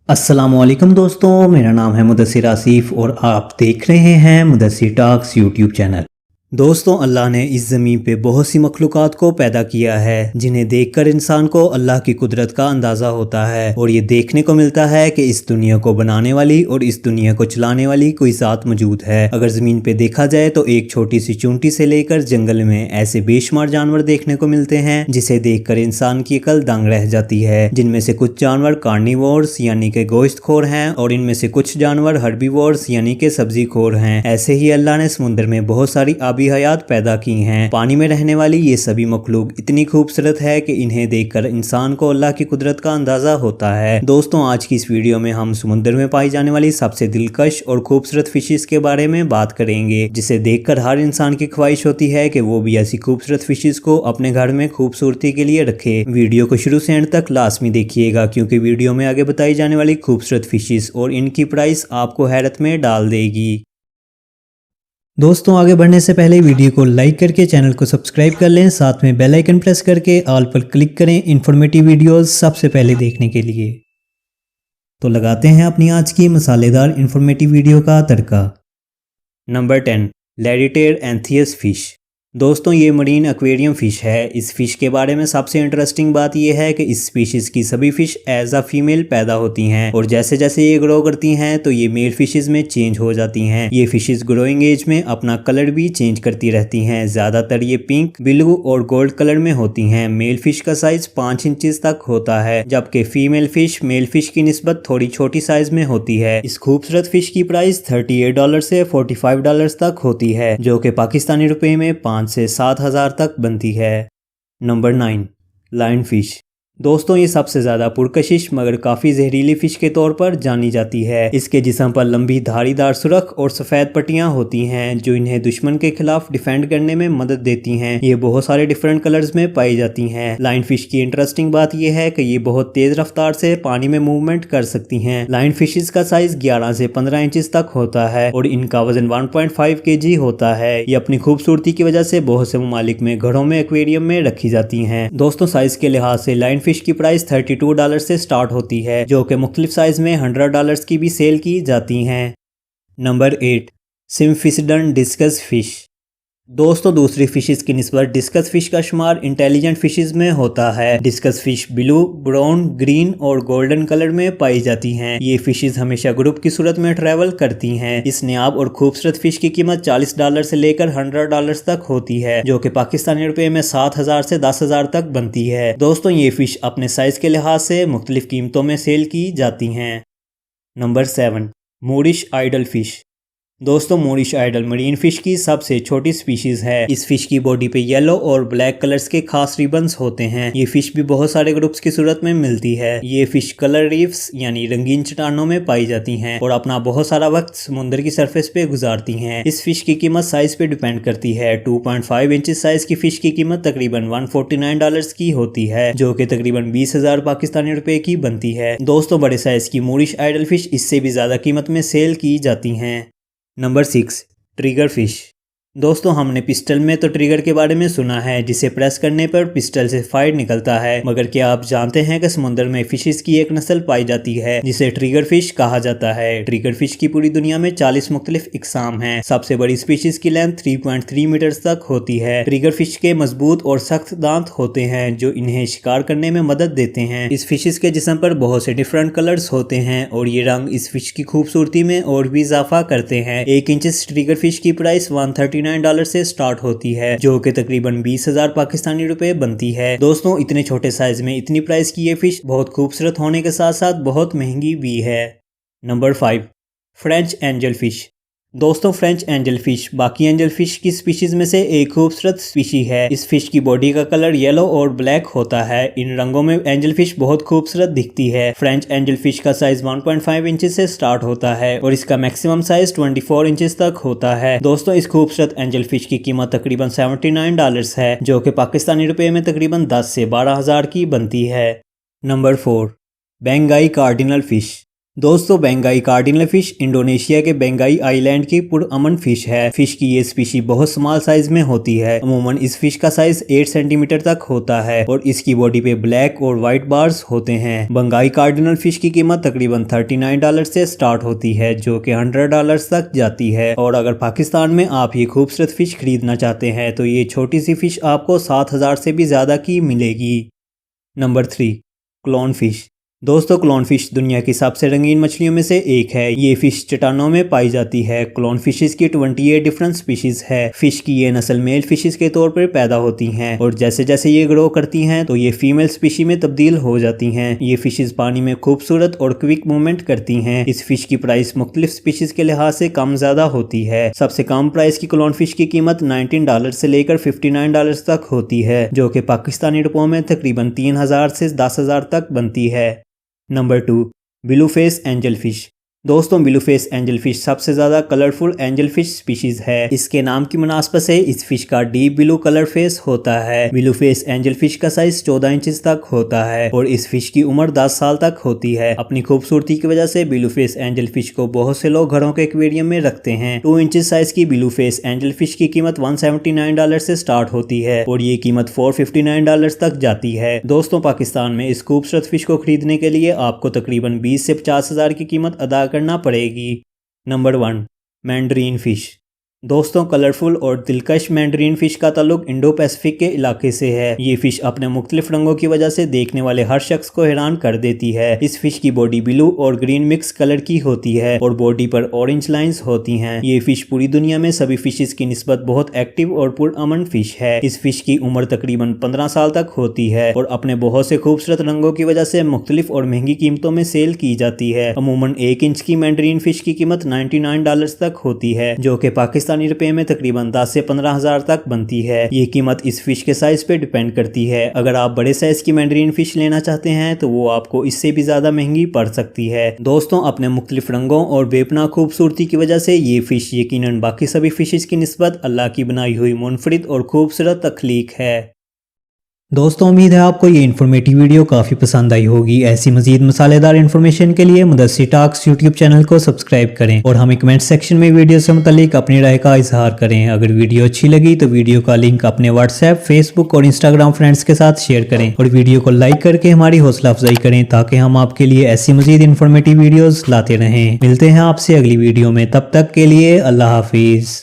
अस्सलामुअलैकुम दोस्तों, मेरा नाम है मुदस्सिर आसिफ और आप देख रहे हैं मुदस्सिर टॉक्स यूट्यूब चैनल। दोस्तों, अल्लाह ने इस ज़मीन पे बहुत सी मखलूक़ात को पैदा किया है जिन्हें देखकर इंसान को अल्लाह की कुदरत का अंदाज़ा होता है और ये देखने को मिलता है कि इस दुनिया को बनाने वाली और इस दुनिया को चलाने वाली कोई ज़ात मौजूद है। अगर ज़मीन पे देखा जाए तो एक छोटी सी चूंटी से लेकर जंगल में ऐसे बेशुमार जानवर देखने को मिलते हैं जिसे देखकर इंसान की अकल दंग रह जाती है। जिनमें से कुछ जानवर कार्निवोर्स यानी कि गोश्तखोर हैं और इनमें से कुछ जानवर हर्बीवोर्स यानी कि सब्जीखोर हैं। ऐसे ही अल्लाह ने समुद्र में बहुत सारी हयात पैदा की हैं। पानी में रहने वाली ये सभी मखलूक इतनी खूबसूरत है कि इन्हें देखकर इंसान को अल्लाह की कुदरत का अंदाजा होता है। दोस्तों, आज की इस वीडियो में हम समुद्र में पाई जाने वाली सबसे दिलकश और खूबसूरत फिशेस के बारे में बात करेंगे, जिसे देखकर हर इंसान की ख्वाहिश होती है कि वो भी ऐसी खूबसूरत फिशेस को अपने घर में खूबसूरती के लिए रखे। वीडियो को शुरू से एंड तक लाजमी देखिएगा क्योंकि वीडियो में आगे बताई जाने वाली खूबसूरत फिशेस और इनकी प्राइस आपको हैरत में डाल देगी। दोस्तों, आगे बढ़ने से पहले वीडियो को लाइक करके चैनल को सब्सक्राइब कर लें, साथ में बेल आइकन प्रेस करके ऑल पर क्लिक करें इन्फॉर्मेटिव वीडियोस सबसे पहले देखने के लिए। तो लगाते हैं अपनी आज की मसालेदार इन्फॉर्मेटिव वीडियो का तड़का। Number 10, लेडिटेर एंथियस fish. दोस्तों, ये मरीन एक्वेरियम फ़िश है। इस फ़िश के बारे में सबसे इंटरेस्टिंग बात यह है कि इस स्पीशीज़ की सभी फ़िश एज अ फीमेल पैदा होती हैं और जैसे जैसे ये ग्रो करती हैं तो ये मेल फिशेज़ में चेंज हो जाती हैं। ये फिशेज़ ग्रोइंग एज में अपना कलर भी चेंज करती रहती हैं। ज़्यादातर ये पिंक, ब्लू और गोल्ड कलर में होती हैं। मेल फिश का साइज़ 5 इंचेस तक होता है, जबकि फीमेल फिश मेल फिश की निस्बत थोड़ी छोटी साइज़ में होती है। इस खूबसूरत फिश की प्राइस $38 से $45 तक होती है, जो कि पाकिस्तानी रुपए में 5 से 7,000 तक बनती है। Number 9, lionfish. दोस्तों, ये सबसे ज़्यादा पुरकशिश मगर काफ़ी जहरीली फ़िश के तौर पर जानी जाती है। इसके जिस्म पर लंबी धारीदार सुरख और सफ़ेद पट्टियाँ होती हैं जो इन्हें दुश्मन के खिलाफ डिफेंड करने में मदद देती हैं। ये बहुत सारे डिफरेंट कलर्स में पाई जाती हैं। लायन फिश की इंटरेस्टिंग बात यह है कि ये बहुत तेज़ रफ्तार से पानी में मूवमेंट कर सकती हैं। लायन फिशेस का साइज़ 11 से 15 इंचेस तक होता है और इनका वजन 1.5 kg होता है। ये अपनी खूबसूरती की वजह से बहुत से ममालिक में घरों में एक्वेरियम में रखी जाती हैं। दोस्तों, साइज़ के लिहाज से लायन फिश की प्राइस $32 से स्टार्ट होती है, जो कि मुख्तलिफ साइज में $100 की भी सेल की जाती हैं। Number 8, Symphysodon discus fish. दोस्तों, दूसरी फिशेस की निस्बत डिस्कस फिश का शुमार इंटेलिजेंट फिशेस में होता है। Discuss fish blue, brown, green और गोल्डन कलर में पाई जाती हैं। ये फिशेस हमेशा ग्रुप की सूरत में ट्रैवल करती हैं। इस नायाब और खूबसूरत फिश की कीमत $40 से लेकर $100 तक होती है, जो कि पाकिस्तानी रुपए में 7,000 से 10,000 तक बनती है। दोस्तों, ये फिश अपने साइज के लिहाज से मुख्तलिफ कीमतों में सेल की जाती हैं। Number 7, Moorish idol fish. दोस्तों, मूरिश आइडल मरीन फिश की सबसे छोटी स्पीशीज है। इस फिश की बॉडी पे येलो और ब्लैक कलर्स के खास रिबन्स होते हैं। ये फिश भी बहुत सारे ग्रुप्स की सूरत में मिलती है। ये फिश कलर रीफ्स यानी रंगीन चट्टानों में पाई जाती हैं और अपना बहुत सारा वक्त समुद्र की सरफेस पे गुजारती हैं। इस फिश की कीमत साइज पे डिपेंड करती है। 2.5 इंचेस साइज की फिश की कीमत तकरीबन $149 की होती है, जो कि तकरीबन 20,000 पाकिस्तानी रुपए की बनती है। दोस्तों, बड़े साइज की मूरिश आइडल फिश इससे भी ज्यादा कीमत में सेल की जाती हैं। Number 6, trigger fish. दोस्तों, हमने पिस्टल में तो ट्रिगर के बारे में सुना है, जिसे प्रेस करने पर पिस्टल से फायर निकलता है, मगर क्या आप जानते हैं कि समुद्र में फिशेस की एक नस्ल पाई जाती है जिसे ट्रिगर फिश कहा जाता है। ट्रिगर फिश की पूरी दुनिया में 40 मुख्तलिफ इकसाम हैं। सबसे बड़ी स्पीशीज की लेंथ 3.3 मीटर्स तक होती है। ट्रिगर फिश के मजबूत और सख्त दांत होते हैं जो इन्हें शिकार करने में मदद देते हैं। इस फिशेस के जिस्म पर बहुत से डिफरेंट कलर्स होते हैं और ये रंग इस फिश की खूबसूरती में और भी इजाफा करते हैं। 1 इंच ट्रिगर फिश की प्राइस $139 से स्टार्ट होती है, जो कि तकरीबन 20,000 पाकिस्तानी रुपए बनती है। दोस्तों, इतने छोटे साइज में इतनी प्राइस की ये फिश बहुत खूबसूरत होने के साथ साथ बहुत महंगी भी है। Number 5, French angel fish. दोस्तों, फ्रेंच एंजल फिश बाकी एंजल फिश की स्पीशीज में से एक खूबसूरत स्पीशी है। इस फिश की बॉडी का कलर येलो और ब्लैक होता है। इन रंगों में एंजल फिश बहुत खूबसूरत दिखती है। फ्रेंच एंजल फिश का साइज 1.5 इंचेस से स्टार्ट होता है और इसका मैक्सिमम साइज 24 इंचेस तक होता है। दोस्तों, इस खूबसूरत एंजल फिश की कीमत तकरीबन $79 है, जो कि पाकिस्तानी रुपए में तकरीबन 10 से 12,000 की बनती है। Number 4, Banggai cardinal fish. दोस्तों बेंगाई कार्डिनल फिश इंडोनेशिया के बेंगाई आइलैंड की पुरअमन फिश है। फिश की ये स्पीशी बहुत स्मॉल साइज में होती है। अमूमन इस फिश का साइज 8 सेंटीमीटर तक होता है और इसकी बॉडी पे ब्लैक और व्हाइट बार्स होते हैं। बंगाई कार्डिनल फिश की कीमत तकरीबन $39 से स्टार्ट होती है, जो कि $100 तक जाती है। और अगर पाकिस्तान में आप ये खूबसूरत फिश खरीदना चाहते हैं तो ये छोटी सी फिश आपको 7,000 से भी ज्यादा की मिलेगी। Number 3, clown fish. दोस्तों क्लोन फिश दुनिया की सबसे रंगीन मछलियों में से एक है। ये फिश चट्टानों में पाई जाती है। क्लोन फिशेस की 28 डिफरेंट स्पीशीज है। फिश की ये नस्ल मेल फिशेस के तौर पर पैदा होती हैं और जैसे जैसे ये ग्रो करती हैं तो ये फीमेल स्पीशी में तब्दील हो जाती हैं। ये फिशेस पानी में खूबसूरत और क्विक मूवमेंट करती हैं। इस फिश की प्राइस मुख्तलिफ स्पीशीज के लिहाज से कम ज्यादा होती है। सबसे कम प्राइस की क्लोन फिश की कीमत $19 से लेकर $59 तक होती है, जो कि पाकिस्तानी रुपयों में तकरीबन 3,000 से 10,000 तक बनती है। Number 2, blue face angel fish. दोस्तों ब्लू फेस एंजल फिश सबसे ज़्यादा कलरफुल एंजल फिश स्पीशीज है। इसके नाम की मुनासबत से इस फिश का डीप ब्लू कलर फेस होता है। ब्लू फेस एंजल फिश का साइज 14 इंचेस तक होता है और इस फिश की उम्र 10 साल तक होती है। अपनी खूबसूरती की वजह से ब्लू फेस एंजल फिश को बहुत से लोग घरों के एक्वेरियम में रखते हैं। 2 इंचेस साइज की ब्लू फेस एंजल फिश की कीमत $179 से स्टार्ट होती है और ये कीमत $459 तक जाती है। दोस्तों पाकिस्तान में इस खूबसूरत फिश को खरीदने के लिए आपको तकरीबन 20 से 50 हज़ार की कीमत अदा करना पड़ेगी। Number 1, Mandarin fish. दोस्तों कलरफुल और दिलकश मैंड्रीन फिश का ताल्लुक इंडो पैसिफिक के इलाके से है। ये फिश अपने मुख्तलिफ रंगों की वजह से देखने वाले हर शख्स को हैरान कर देती है। इस फिश की बॉडी ब्लू और ग्रीन मिक्स कलर की होती है और बॉडी पर ऑरेंज लाइंस होती हैं। ये फिश पूरी दुनिया में सभी फिशेस की निस्बत बहुत एक्टिव और पुरअमन फिश है। इस फिश की उम्र तकरीबन 15 साल तक होती है और अपने बहुत से खूबसूरत रंगों की वजह से मुख्तलिफ और महंगी कीमतों में सेल की जाती है। अमूमन 1 इंच की मैंड्रीन फिश की कीमत $99 तक होती है, जो कि पाकिस्तानी रुपए में तकरीबन 10 से 15 हज़ार तक बनती है। ये कीमत इस फिश के साइज पे डिपेंड करती है। अगर आप बड़े साइज की मैंड्रीन फिश लेना चाहते हैं तो वो आपको इससे भी ज्यादा महंगी पड़ सकती है। दोस्तों अपने मुख्तलिफ रंगों और बेपनाह खूबसूरती की वजह से ये फिश यकीनन बाकी सभी फिशेस की निस्बत अल्लाह की बनाई हुई मुनफरिद और खूबसूरत तख्लीक है। दोस्तों उम्मीद है आपको ये इन्फॉर्मेटिव वीडियो काफ़ी पसंद आई होगी। ऐसी मजीद मसालेदार इन्फॉर्मेशन के लिए मुदस्सिर टॉक्स यूट्यूब चैनल को सब्सक्राइब करें और हमें कमेंट सेक्शन में वीडियो से मुतालिक अपनी राय का इजहार करें। अगर वीडियो अच्छी लगी तो वीडियो का लिंक अपने व्हाट्सएप, फेसबुक और इंस्टाग्राम फ्रेंड्स के साथ शेयर करें और वीडियो को लाइक करके हमारी हौसला अफजाई करें ताकि हम आपके लिए ऐसी मजीद इन्फॉर्मेटिव वीडियोज़ लाते रहें। मिलते हैं आपसे अगली वीडियो में, तब तक के लिए अल्लाह हाफिज़।